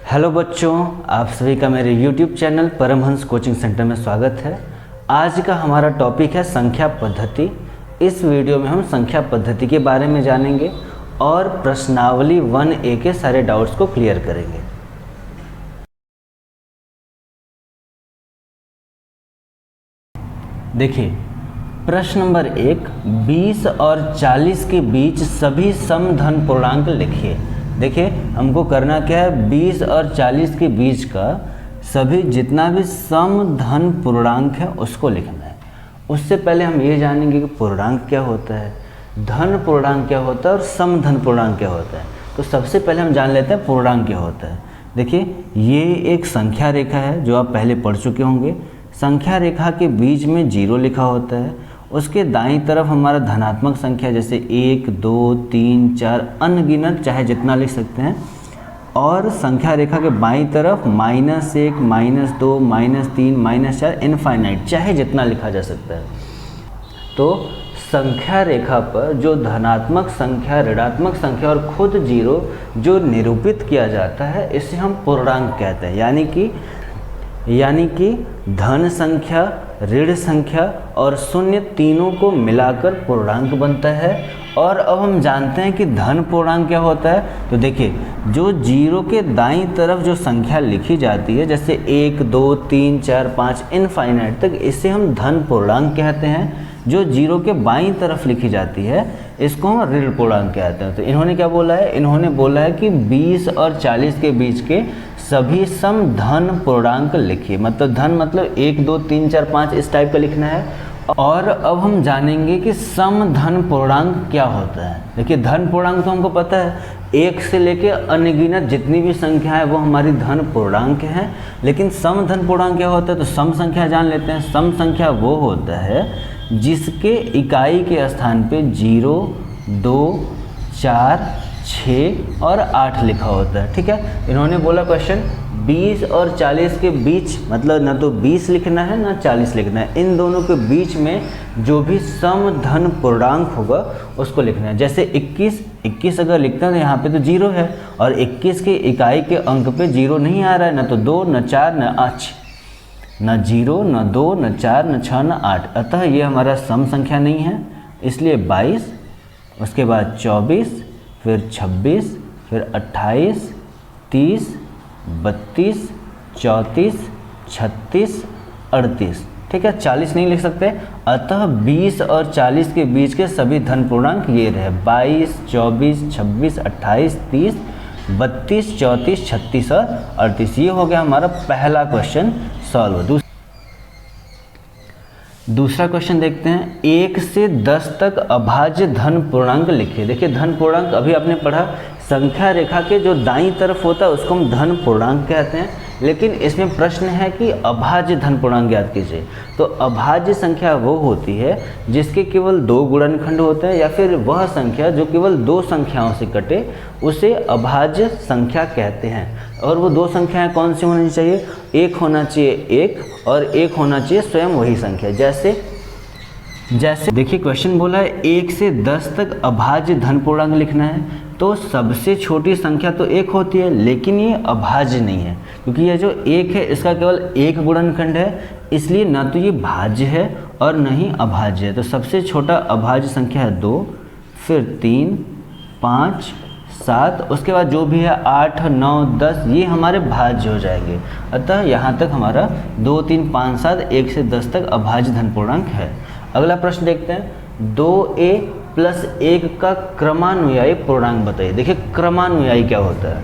Hello बच्चों, आप सभी का मेरे YouTube channel Paramhans coaching centre में स्वागत है। आज का हमारा टॉपिक है संख्या पद्धति। इस वीडियो में हम संख्या पद्धति के बारे में जानेंगे और प्रश्नावली 1A के सारे डाउट्स को क्लियर करेंगे। देखिए, प्रश्न नंबर 1, 20 और 40 के बीच सभी समधन पूर्णांक लिखिए। देखिए, हमको करना क्या है, 20 और 40 के बीच का सभी जितना भी समधन पूर्णांक है उसको लिखना है। उससे पहले हम ये जानेंगे कि पूर्णांक क्या होता है, धन पूर्णांक क्या होता है और समधन पूर्णांक क्या होता है। तो सबसे पहले हम जान लेते हैं पूर्णांक क्या होता है। देखिए, ये एक संख्या रेखा है जो आप पहले पढ़ चुके होंगे। संख्या रेखा के बीच में 0 लिखा होता है। उसके दाईं तरफ हमारा धनात्मक संख्या जैसे 1, 2, 3, 4 अनगिनत चाहे जितना लिख सकते हैं, और संख्या रेखा के बाईं तरफ -1, -2, -3, -4 इनफाइनाइट चाहे जितना लिखा जा सकता है। तो संख्या रेखा पर जो धनात्मक संख्या, ऋणात्मक संख्या और खुद 0 जो निरूपित किया जाता है इसे हम पूर्णांक कहते हैं। यानी कि धन संख्या, ऋण संख्या और शून्य तीनों को मिलाकर पूर्णांक बनता है। और अब हम जानते हैं कि धन पूर्णांक क्या होता है। तो देखिए, जो 0 के दाईं तरफ जो संख्या लिखी जाती है जैसे 1, 2, 3, 4, 5 इनफाइनाइट तक, इसे हम धन पूर्णांक कहते हैं। जो 0 के बाईं तरफ लिखी जाती है इसको हम ऋण पूर्णांक कहते हैं। तो इन्होंने क्या बोला है, इन्होंने बोला है कि 20 और 40 के बीच के सभी समधन पूर्णांक लिखिए। मतलब धन मतलब 1, 2, 3, 4, 5 इस टाइप का लिखना है। और अब हम जानेंगे कि समधन पूर्णांक क्या होता है। देखिए, धन पूर्णांक तो हमको पता है, 1 से लेके अनगिनत जितनी भी संख्या है वो हमारी धन पूर्णांक है। लेकिन समधन पूर्णांक क्या होता है, तो सम संख्या जान लेते हैं। सम संख्या वो होता है जिसके इकाई के स्थान पे 0, 2, 4, 6 और 8 लिखा होता है। ठीक है, इन्होंने बोला क्वेश्चन 20 और 40 के बीच, मतलब ना तो 20 लिखना है ना 40 लिखना है, इन दोनों के बीच में जो भी समधन पूर्णांक होगा उसको लिखना है। जैसे 21 अगर लिखते हैं तो यहाँ पे तो 0 है, और 21 के इकाई के अंक पे 0 नहीं आ रहा है, ना तो 2, न 4, न 8, न 0, न 2, न 4, न 6, न 8। अतः ये हमारा सम संख्या नहीं है, इसलिए 22, उसके बाद 24, फिर 26, फिर 28, 30, 32, 34, 36, 38। ठीक है, 40 नहीं लिख सकते। अतः 20 और 40 के बीच के सभी धन पूर्णांक ये रहे, 22, 24, 26, 28, 30, 32, 34, 36 और 38। ये हो गया हमारा पहला क्वेश्चन सॉल्व। दूसरा क्वेश्चन देखते हैं, 1 से 10 तक अभाज्य धन पूर्णांक लिखिए। देखिए, धन पूर्णांक अभी आपने पढ़ा, संख्या रेखा के जो दाईं तरफ होता है उसको हम धन पूर्णांक कहते हैं। लेकिन इसमें प्रश्न है कि अभाज्य धन पूर्णांक ज्ञात कीजिए। तो अभाज्य संख्या वो होती है जिसके केवल 2 गुणनखंड होते हैं, या फिर वह संख्या जो केवल 2 संख्याओं से कटे उसे अभाज्य संख्या कहते हैं। और वो 2 संख्याएं कौन सी होनी चाहिए, एक होना चाहिए 1 और एक होना चाहिए स्वयं वही संख्या। जैसे देखिए, क्वेश्चन बोला है 1 से 10 तक अभाज्य धन पूर्णांक लिखना है। तो सबसे छोटी संख्या तो 1 होती है, लेकिन ये अभाज्य नहीं है, क्योंकि ये जो 1 है इसका केवल 1 गुणनखंड है, इसलिए ना तो ये भाज्य है और न ही अभाज्य है। तो सबसे छोटा अभाज्य संख्या है 2, फिर 3, 5, 7, उसके बाद जो भी है 8, 9, 10 ये हमारे भाज्य हो जाएंगे। अतः यहाँ तक हमारा 2, 3, 5, 7, 1 से 10 तक अभाज्य धन पूर्णांक है। अगला प्रश्न देखते हैं, 2a + 1 का क्रमानुयायी पूर्णांक बताइए। देखिए, क्रमानुयायी क्या होता है,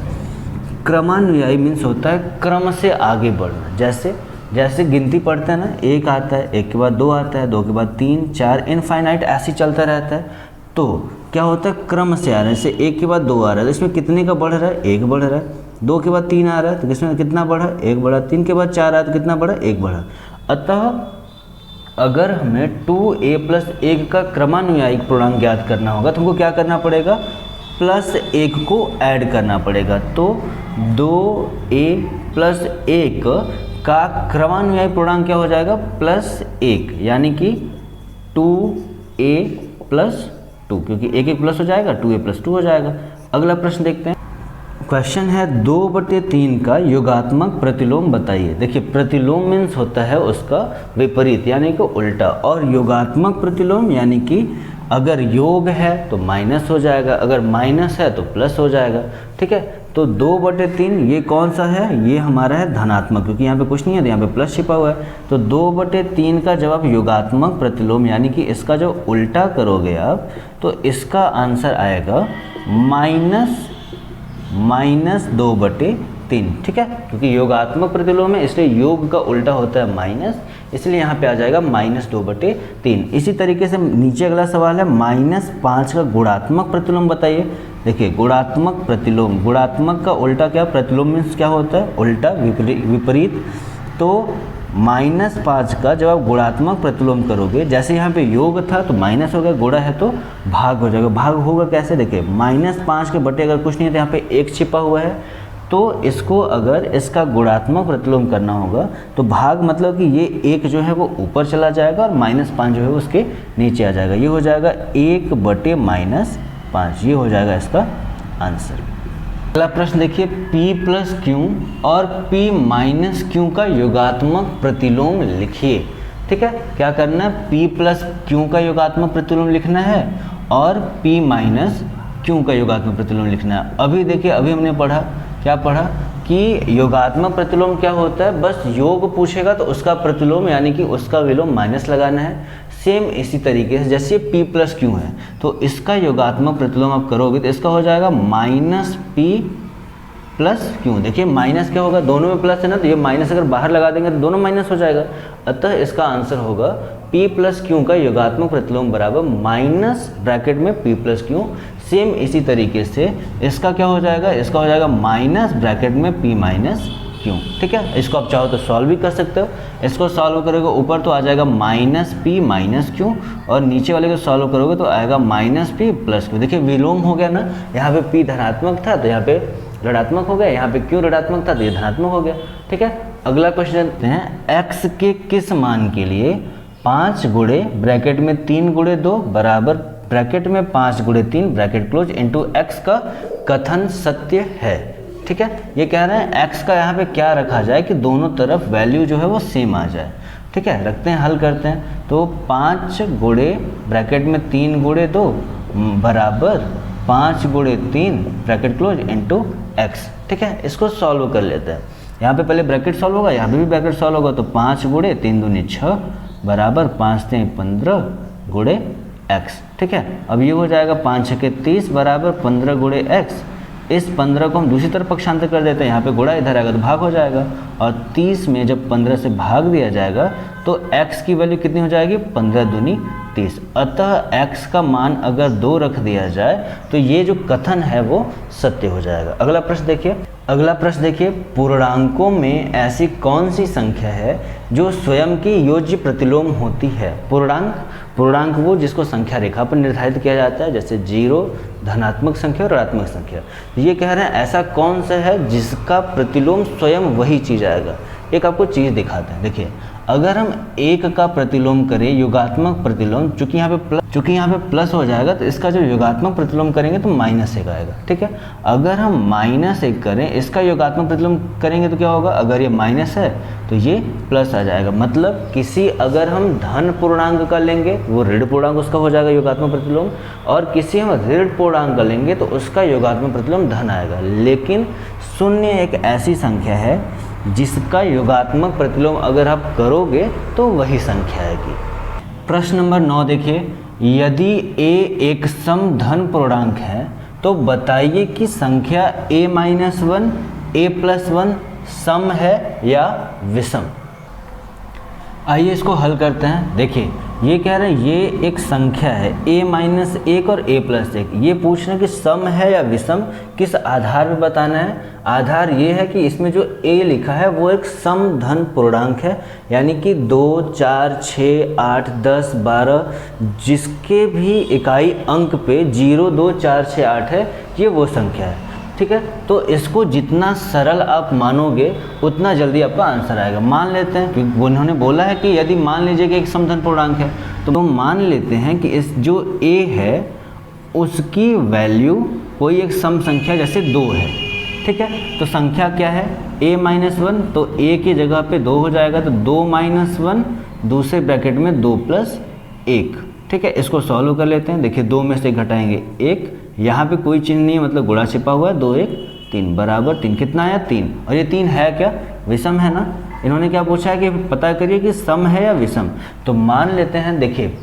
क्रमानुयायी मीन्स होता है क्रम से आगे बढ़ना। जैसे गिनती पढ़ते हैं ना, 1 आता है, 1 के बाद 2 आता है, 2 के बाद 3, 4 इनफाइनाइट ऐसे ही चलता रहता है। तो क्या होता है, क्रम से आ रहा है। जैसे 1 के बाद 2 आ रहा है तो इसमें कितने का बढ़ रहा है, 1 बढ़ रहा है। 2 के बाद 3 आ रहा है तो इसमें कितना बढ़ा, 1 बढ़ा। 3 के बाद 4 आ रहा है तो कितना बढ़ा, 1 बढ़ा। अतः अगर हमें 2a + 1 का क्रमानुयायी पूर्णांक ज्ञात करना होगा तो हमको क्या करना पड़ेगा, +1 को ऐड करना पड़ेगा। तो 2a + 1 का क्रमानुयायी पूर्णांक क्या हो जाएगा, +1, यानी कि 2a + 2, क्योंकि 1 1 प्लस हो जाएगा, 2a + 2 हो जाएगा। अगला प्रश्न देखते हैं, क्वेश्चन है 2/3 का योगात्मक प्रतिलोम बताइए। देखिए प्रतिलोम मीन्स होता है उसका विपरीत यानी कि उल्टा, और योगात्मक प्रतिलोम यानी कि अगर योग है तो माइनस हो जाएगा, अगर माइनस है तो प्लस हो जाएगा। ठीक है, तो 2/3 ये कौन सा है, ये हमारा है धनात्मक, क्योंकि यहाँ पे कुछ नहीं है तो यहाँ पे प्लस छिपा हुआ है। तो 2/3 का जब आप योगात्मक प्रतिलोम यानी कि इसका जो उल्टा करोगे आप, तो इसका आंसर आएगा -2/3। ठीक है, क्योंकि योगात्मक प्रतिलोम है इसलिए योग का उल्टा होता है माइनस, इसलिए यहाँ पे आ जाएगा -2/3। इसी तरीके से नीचे अगला सवाल है -5 का गुणात्मक प्रतिलोम बताइए। देखिए गुणात्मक प्रतिलोम, गुणात्मक का उल्टा क्या, प्रतिलोम मीन्स क्या होता है, उल्टा विपरीत। तो -5 का जब आप गुणात्मक प्रतिलोम करोगे, जैसे यहाँ पे योग था तो माइनस हो गया, गुणा है तो भाग हो जाएगा। भाग होगा कैसे, देखिए -5 के बटे अगर कुछ नहीं है तो यहाँ पे 1 छिपा हुआ है, तो इसको अगर इसका गुणात्मक प्रतिलोम करना होगा तो भाग मतलब कि ये 1 जो है वो ऊपर चला जाएगा और -5 जो है वो उसके नीचे आ जाएगा। ये हो जाएगा 1/-5, ये हो जाएगा इसका आंसर। अगला प्रश्न देखिए, P + Q और P - Q का योगात्मक प्रतिलोम लिखिए। ठीक है, क्या करना है, P + Q का योगात्मक प्रतिलोम लिखना है और P - Q का योगात्मक प्रतिलोम लिखना है। अभी देखिए, अभी हमने पढ़ा, क्या पढ़ा कि योगात्मक प्रतिलोम क्या होता है, बस योग पूछेगा तो उसका प्रतिलोम यानी कि उसका विलोम माइनस लगाना है। सेम इसी तरीके से जैसे P + Q है तो इसका योगात्मक प्रतिलोम आप करोगे तो इसका हो जाएगा -P + Q। देखिए माइनस क्या होगा, दोनों में प्लस है ना, तो ये माइनस अगर बाहर लगा देंगे तो दोनों माइनस हो जाएगा। अतः इसका आंसर होगा P + Q का योगात्मक प्रतिलोम बराबर माइनस ब्रैकेट में P + Q। सेम इसी तरीके से इसका क्या हो जाएगा, इसका हो जाएगा माइनस ब्रैकेट में P - Q। ठीक है, इसको आप चाहो तो सॉल्व भी कर सकते हो। इसको सॉल्व करोगे ऊपर तो आ जाएगा -P - Q और नीचे वाले को सॉल्व करोगे तो आएगा -P + Q। देखिए विलोम हो गया ना, यहाँ पे P धनात्मक था तो यहाँ पे ऋणात्मक हो गया, यहाँ पे Q ऋणात्मक था तो ये धनात्मक हो गया। ठीक है, अगला क्वेश्चन देखते हैं, x के किस मान के लिए 5 गुणे ब्रैकेट में 3 × 2 बराबर ब्रैकेट में 5 × 3 ब्रैकेट क्लोज इंटू x का कथन सत्य है। ठीक है, ये कह रहे हैं x का यहाँ पे क्या रखा जाए कि दोनों तरफ वैल्यू जो है वो सेम आ जाए। ठीक है, रखते हैं, हल करते हैं। तो 5 गुणे ब्रैकेट में 3 × 2 बराबर 5 × 3 ब्रैकेट क्लोज इंटू x। ठीक है, इसको सॉल्व कर लेते हैं। यहाँ पे पहले ब्रैकेट सॉल्व होगा, यहाँ पे भी ब्रैकेट सॉल्व होगा। तो 5 × 3 × 2 = 6 बराबर 5 × 3 = 15 × x। ठीक है, अब ये हो जाएगा 5 × 6 = 30 बराबर 15 × x। इस 15 को हम दूसरी तरफ पक्षांतर कर देते हैं, यहाँ पे गुणा इधर आएगा तो भाग हो जाएगा, और 30 में जब 15 से भाग दिया जाएगा तो x की वैल्यू कितनी हो जाएगी, 15 दूनी 30। अतः x का मान अगर 2 रख दिया जाए तो ये जो कथन है वो सत्य हो जाएगा। अगला प्रश्न देखिए, पूर्णांकों में ऐसी कौन सी संख्या है जो स्वयं की योज्य प्रतिलोम होती है। पूर्णांक वो जिसको संख्या रेखा पर निर्धारित किया जाता है, जैसे 0 धनात्मक संख्या और ऋणात्मक संख्या। ये कह रहे हैं ऐसा कौन सा है जिसका प्रतिलोम स्वयं वही चीज़ आएगा। एक आपको चीज़ दिखाते हैं, देखिए अगर हम 1 का प्रतिलोम करें योगात्मक प्रतिलोम, चूंकि यहाँ पे प्लस हो जाएगा तो इसका जो योगात्मक प्रतिलोम करेंगे तो -1 आएगा। ठीक है, अगर हम -1 करें इसका योगात्मक प्रतिलोम करेंगे तो क्या होगा, अगर ये माइनस है तो ये प्लस आ जाएगा। मतलब किसी अगर हम धन पूर्णांक का लेंगे वो ऋण पूर्णांक उसका हो जाएगा योगात्मक प्रतिलोम, और किसी हम ऋण पूर्णांक का लेंगे तो उसका योगात्मक प्रतिलोम धन आएगा। लेकिन 0 एक ऐसी संख्या है जिसका योगात्मक प्रतिलोम अगर आप करोगे तो वही संख्या आएगी। प्रश्न नंबर 9 देखिए, यदि a एक सम धन पूर्णांक है तो बताइए कि संख्या a-1 a+1 सम है या विषम। आइए इसको हल करते हैं। देखिए ये कह रहे हैं ये एक संख्या है a-1 और a+1, ये पूछ रहे हैं कि सम है या विषम, किस आधार पर बताना है। आधार ये है कि इसमें जो a लिखा है वो एक सम धन पूर्णांक है, यानी कि 2, 4, 6, 8, 10, 12 जिसके भी इकाई अंक पे 0, 2, 4, 6, 8 है, ये वो संख्या है। ठीक है, तो इसको जितना सरल आप मानोगे उतना जल्दी आपका आंसर आएगा। मान लेते हैं क्योंकि उन्होंने बोला है कि यदि मान लीजिए कि एक समधन पूर्णांक है तो मान लेते हैं कि इस जो a है उसकी वैल्यू कोई एक सम संख्या जैसे 2 है। ठीक है। तो संख्या क्या है a माइनस 1, तो a की जगह पे 2 हो जाएगा, तो 2 माइनस 1 दूसरे ब्रैकेट में 2 प्लस 1, ठीक है। इसको सॉल्व कर लेते हैं। देखिए 2 में से घटाएंगे 1, यहाँ पे कोई चिन्ह नहीं है मतलब गुणा छिपा हुआ है, 2 1 3 बराबर 3, कितना आया 3, और ये 3 है क्या, विषम है ना। इन्होंने क्या पूछा है कि पता करिए कि सम है या विषम, तो मान लेते हैं। देखिए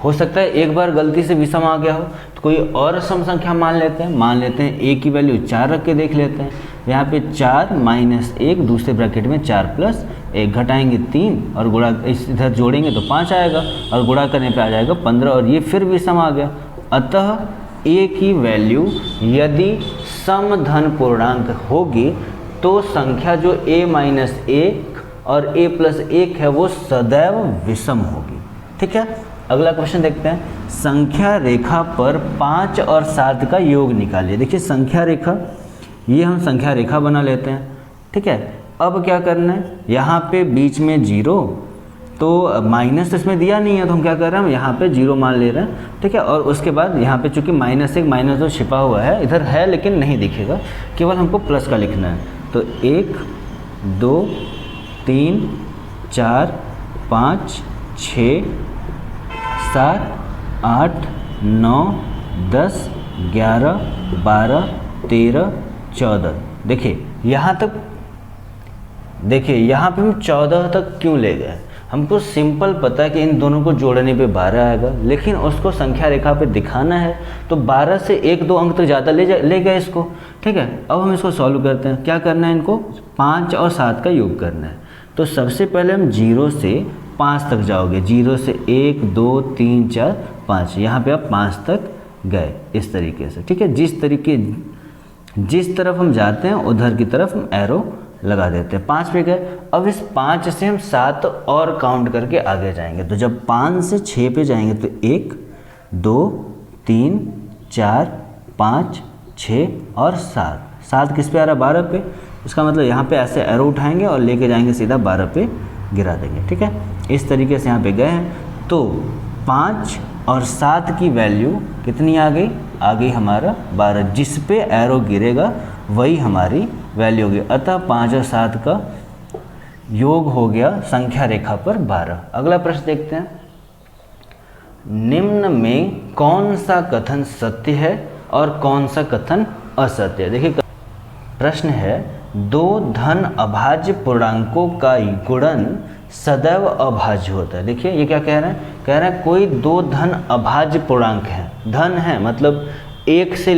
हो सकता है एक बार गलती से विषम आ गया हो, तो कोई और सम संख्या मान लेते हैं। a की वैल्यू 4 रख के देख लेते हैं। यहाँ पे 4 माइनस 1 दूसरे ब्रैकेट में 4 प्लस 1, घटाएंगे 3 और गुणा इधर जोड़ेंगे तो 5 आएगा, और गुणा करने पे आ जाएगा 15, और ये फिर विषम आ गया। अतः a की वैल्यू यदि सम धन पूर्णांक होगी तो संख्या जो a माइनस 1 और a प्लस 1 है वो सदैव विषम होगी, ठीक है। अगला क्वेश्चन देखते हैं। संख्या रेखा पर 5 और 7 का योग निकालिए। देखिए संख्या रेखा, ये हम संख्या रेखा बना लेते हैं, ठीक है। अब क्या करना है, यहाँ पे बीच में 0, तो माइनस इसमें दिया नहीं है तो हम क्या कर रहे हैं, हम यहाँ पे 0 मान ले रहे हैं, ठीक है। और उसके बाद यहाँ पे चूंकि -1 -2 छिपा हुआ है, इधर है लेकिन नहीं दिखेगा, केवल हमको प्लस का लिखना है। तो 1 2 3 4 5 6 7 8 9 10 11 12 13 14। देखिए यहाँ तक, देखिए यहाँ पे हम 14 तक क्यों ले गए, हमको सिंपल पता है कि इन दोनों को जोड़ने पे 12 आएगा, लेकिन उसको संख्या रेखा पे दिखाना है तो 12 से 1-2 अंक तक ज़्यादा ले गए इसको, ठीक है। अब हम इसको सॉल्व करते हैं। क्या करना है, इनको 5 और 7 का योग करना है। तो सबसे पहले हम 0 से 5 तक जाओगे, 0 से 1 2 3 4 5, यहाँ पे आप 5 तक गए इस तरीके से, ठीक है। जिस तरफ हम जाते हैं उधर की तरफ हम एरो लगा देते हैं। 5 पे गए, अब इस 5 से हम 7 और काउंट करके आगे जाएंगे। तो जब 5 से 6 पे जाएंगे तो 1 2 3 4 5 6 और 7 किस पे आ रहा है, 12 पे। इसका मतलब यहाँ पे ऐसे एरो उठाएंगे और लेके जाएंगे सीधा 12 पे गिरा देंगे, ठीक है। इस तरीके से यहाँ पे गए हैं। तो 5 और 7 की वैल्यू कितनी आ गई हमारा 12, जिस पे एरो गिरेगा वही हमारी वैल्यू होगी। अतः 5 और 7 का योग हो गया संख्या रेखा पर 12। अगला प्रश्न देखते हैं। निम्न में कौन सा कथन सत्य है और कौन सा कथन असत्य है। देखिए प्रश्न है, 2 धन अभाज्य पूर्णांकों का गुणन सदैव अभाज्य होता है। देखिए ये क्या कह रहे हैं, कह रहे हैं कोई 2 धन अभाज्य पूर्णांक है। धन है मतलब 1 से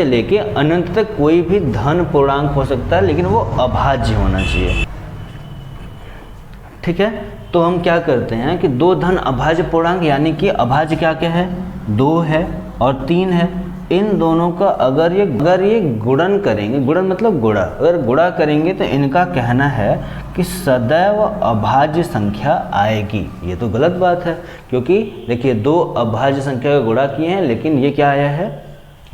लेके अनंत तक कोई भी धन पूर्णांक हो सकता है, लेकिन वो अभाज्य होना चाहिए, ठीक है। तो हम क्या करते हैं कि 2 धन अभाज्य पूर्णांक, यानी कि अभाज्य क्या क्या है, 2 है और 3 है। इन दोनों का अगर ये गुणन करेंगे, गुणन मतलब गुणा, अगर गुणा करेंगे तो इनका कहना है कि सदैव अभाज्य संख्या आएगी। ये तो गलत बात है, क्योंकि देखिए 2 अभाज्य संख्या का गुणा किए हैं, लेकिन ये क्या आया है,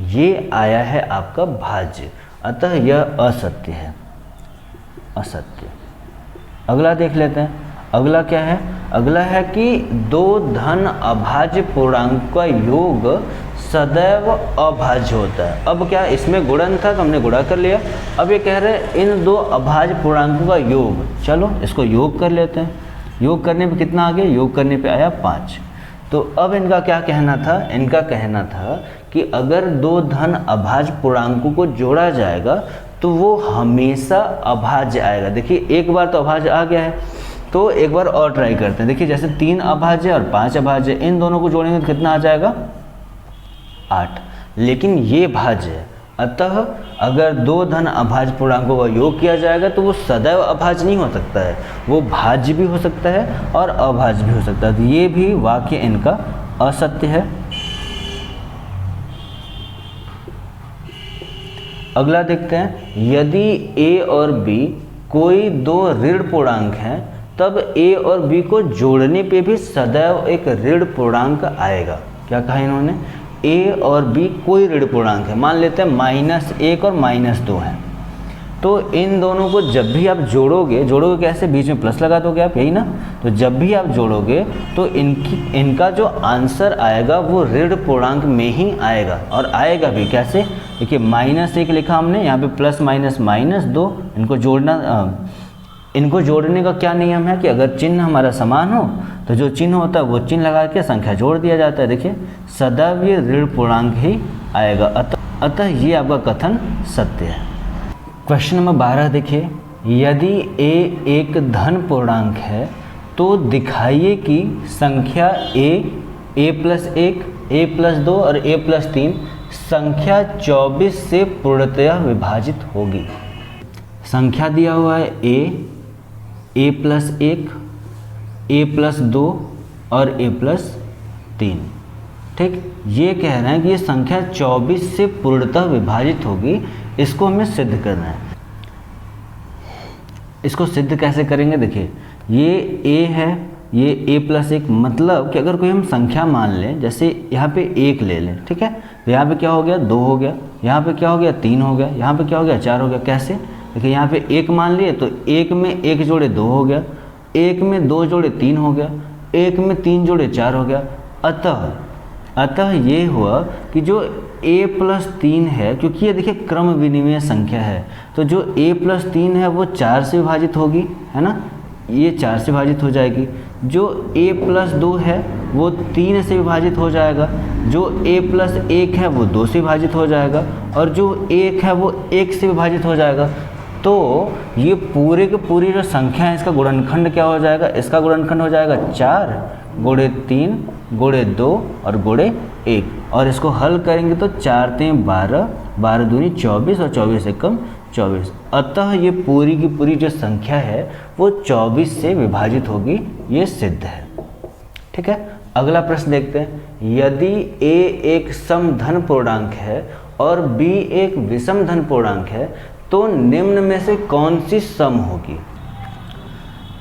ये आया है आपका भाज्य, अतः यह असत्य है, असत्य। अगला देख लेते हैं। अगला क्या है, अगला है कि 2 धन अभाज्य पूर्णांक का योग सदैव अभाज्य होता है। अब क्या, इसमें गुणन था तो हमने गुणा कर लिया, अब ये कह रहे हैं इन 2 अभाज्य पूर्णांकों का योग, चलो इसको योग कर लेते हैं। योग करने पे कितना आ गया, योग करने पे आया 5। तो अब इनका क्या कहना था, इनका कहना था कि अगर 2 धन अभाज्य पूर्णांकों को जोड़ा जाएगा तो वो हमेशा अभाज्य आएगा। देखिए एक बार तो अभाज्य आ गया है, तो एक बार और ट्राई करते हैं। देखिए जैसे 3 अभाज्य और 5 अभाज्य, इन दोनों को जोड़ेंगे तो कितना आ जाएगा, 8, लेकिन ये भाज्य है। अतः अगर 2 धन अभाज्य पूर्णांकों का योग किया जाएगा तो वो सदैव अभाज्य नहीं हो सकता है, वो भाज्य भी हो सकता है और अभाज्य भी हो सकता है। तो ये भी वाक्य इनका असत्य है। अगला देखते हैं, यदि a और b कोई 2 ऋण पूर्णांक हैं तब a और b को जोड़ने पे भी सदैव एक ऋण पूर्णांक आएगा। क्या कहा इन्होंने, a और b कोई ऋण पूर्णांक है, मान लेते हैं -1 और -2 है, तो इन दोनों को जब भी आप जोड़ोगे कैसे, बीच में प्लस लगा दोगे आप, यही ना। तो जब भी आप जोड़ोगे तो इनका जो आंसर आएगा वो ऋण पूर्णांक में ही आएगा, और आएगा भी कैसे, देखिए -1 लिखा हमने, यहाँ पे प्लस माइनस -2, इनको जोड़ने का क्या नियम है कि अगर चिन्ह हमारा समान हो तो जो चिन्ह होता है वो चिन्ह लगा के संख्या जोड़ दिया जाता है। देखिए सदैव ये ऋण पूर्णांक ही आएगा, अतः ये आपका कथन सत्य है। क्वेश्चन नंबर 12 देखिए, यदि a एक धन पूर्णांक है तो दिखाइए कि संख्या a+1, a+2 और a+3 संख्या 24 से पूर्णतया विभाजित होगी। संख्या दिया हुआ है a+1, a+2 और a+3, ठीक। ये कह रहे हैं कि ये संख्या 24 से पूर्णतः विभाजित होगी, इसको हमें सिद्ध करना है। इसको सिद्ध कैसे करेंगे, देखिए ये a है, ये a+1, मतलब कि अगर कोई हम संख्या मान लें, जैसे यहाँ पे 1 ले लें, ठीक है, तो यहाँ पे क्या हो गया 2 हो गया, यहाँ पे क्या हो गया 3 हो गया, यहाँ पे क्या हो गया 4 हो गया। कैसे, देखिए यहाँ पे 1 मान लिए तो 1 में 1 जोड़े 2 हो गया, 1 में 2 जोड़े 3 हो गया, 1 में 3 जोड़े 4 हो गया। अतः ये हुआ कि जो a+3 है, क्योंकि ये देखिए क्रम विनिमेय संख्या है, तो जो a+3 है वो 4 से विभाजित होगी, है ना, ये 4 से विभाजित हो जाएगी। जो a+2 है वो 3 से विभाजित हो जाएगा, जो a+1 है वो 2 से विभाजित हो जाएगा, और जो 1 है वो 1 से विभाजित हो जाएगा। तो ये पूरे की पूरी जो संख्या है इसका गुणनखंड क्या हो जाएगा, इसका गुणनखंड हो जाएगा 4 गुणे 3 गुणे 2 और गुणे 1, और इसको हल करेंगे तो 4 3 12, 12 दूनी 24 और 24 एकम 24। अतः ये पूरी की पूरी जो संख्या है वो 24 से विभाजित होगी, ये सिद्ध है, ठीक है। अगला प्रश्न देखते हैं, यदि a एक सम धन पूर्णांक है और b एक विषम धन पूर्णांक है तो निम्न में से कौन सी सम होगी।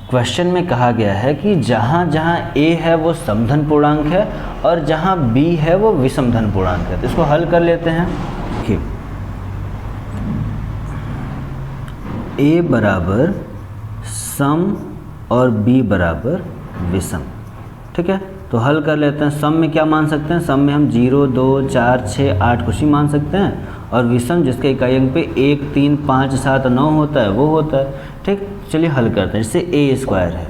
क्वेश्चन में कहा गया है कि जहाँ जहाँ a है वो समधन पूर्णांक है और जहाँ b है वो विषम धन पूर्णांक है। तो इसको हल कर लेते हैं। देखिए a बराबर सम और b बराबर विषम, ठीक है। तो हल कर लेते हैं। सम में क्या मान सकते हैं, सम में हम 0 2 4 6 8 कुछ ही मान सकते हैं, और विषम जिसके इकाई अंक पे 1 3 5 7 9 होता है वो होता है, ठीक। चलिए हल करते हैं। जैसे a² है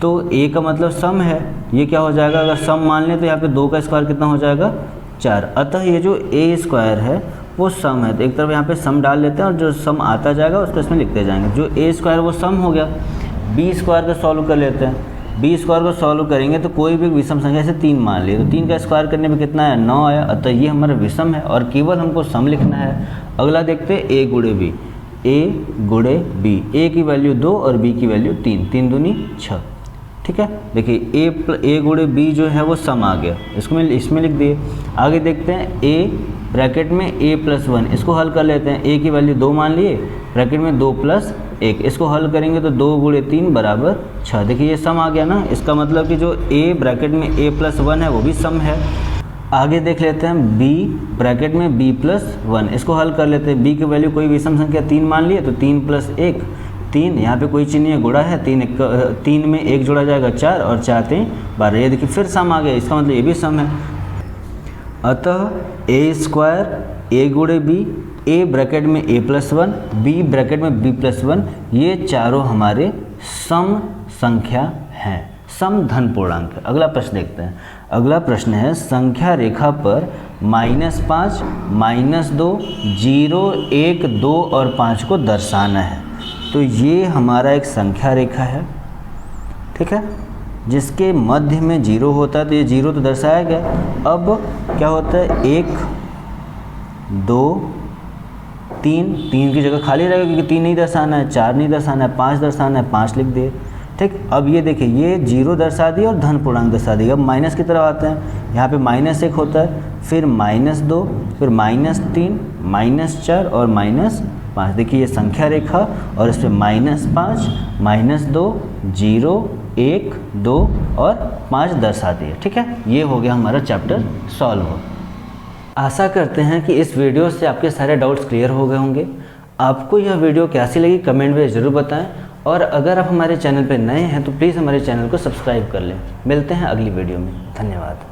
तो a का मतलब सम है, ये क्या हो जाएगा, अगर सम मान लें तो यहाँ पे 2 का स्क्वायर कितना हो जाएगा 4, अतः ये जो a² है वो सम है। तो एक तरफ यहाँ पे सम डाल लेते हैं और जो सम आता जाएगा उसको इसमें लिखते जाएंगे। जो a² वो सम हो गया। b² को सॉल्व कर लेते हैं। b² को सॉल्व करेंगे तो कोई भी विषम संख्या से 3 मान लिए, तो 3 का स्क्वायर करने में कितना है 9 आया, अतः ये हमारा विषम है और केवल हमको सम लिखना है। अगला देखते हैं a गुणे b, a गुणे b, a की वैल्यू 2 और b की वैल्यू 3, 3 दूनी 6, ठीक है। देखिए a गुणे b जो है वो सम आ गया, इसको मैं इसमें लिख दिए। आगे देखते हैं a ब्रैकेट में a+1, इसको हल कर लेते हैं। a की वैल्यू 2 मान लिए, ब्रैकेट में 2 + 1, इसको हल करेंगे तो 2 गुणे 3 बराबर 6। देखिए ये सम आ गया ना, इसका मतलब कि जो a ब्रैकेट में a+1 है वो भी सम है। आगे देख लेते हैं b ब्रैकेट में b+1, इसको हल कर लेते हैं। b की वैल्यू कोई विषम संख्या 3 मान लिए तो 3 + 1 3, यहाँ पे कोई चिन्ह नहीं गुणा है, 3 में 1 जोड़ा जाएगा 4 और 4 3 12। ये देखिए फिर सम आ गया, इसका मतलब ये भी सम है। अतः a² a गुणे b, a ब्रैकेट में a+1, b ब्रैकेट में b+1, ये चारों हमारे सम संख्या हैं, सम धन पूर्णांक है। अगला प्रश्न देखते हैं। अगला प्रश्न है, संख्या रेखा पर -5, -2, 0, 1, 2 और 5 को दर्शाना है। तो ये हमारा एक संख्या रेखा है, ठीक है, जिसके मध्य में 0 होता है, तो ये 0 तो दर्शाया गया। अब क्या होता है 1 2 3, 3 की जगह खाली रहेगा क्योंकि 3 नहीं दर्शाना है, 4 नहीं दर्शाना है, 5 दर्शाना है, 5 लिख दिए, ठीक। अब ये देखिए ये 0 दर्शा दिया और धन पूर्णांक दर्शा दिया। अब माइनस की तरफ आते हैं, यहाँ पे -1 होता है, फिर -2, फिर -3, -4 और -5। देखिए ये संख्या रेखा और इस पर -5, -2, 0, 1, 2 और 5 दर्शाती है, ठीक है। ये हो गया हमारा चैप्टर सॉल्व। आशा करते हैं कि इस वीडियो से आपके सारे डाउट्स क्लियर हो गए होंगे। आपको यह वीडियो कैसी लगी कमेंट में ज़रूर बताएं, और अगर आप हमारे चैनल पर नए हैं तो प्लीज़ हमारे चैनल को सब्सक्राइब कर लें। मिलते हैं अगली वीडियो में। धन्यवाद।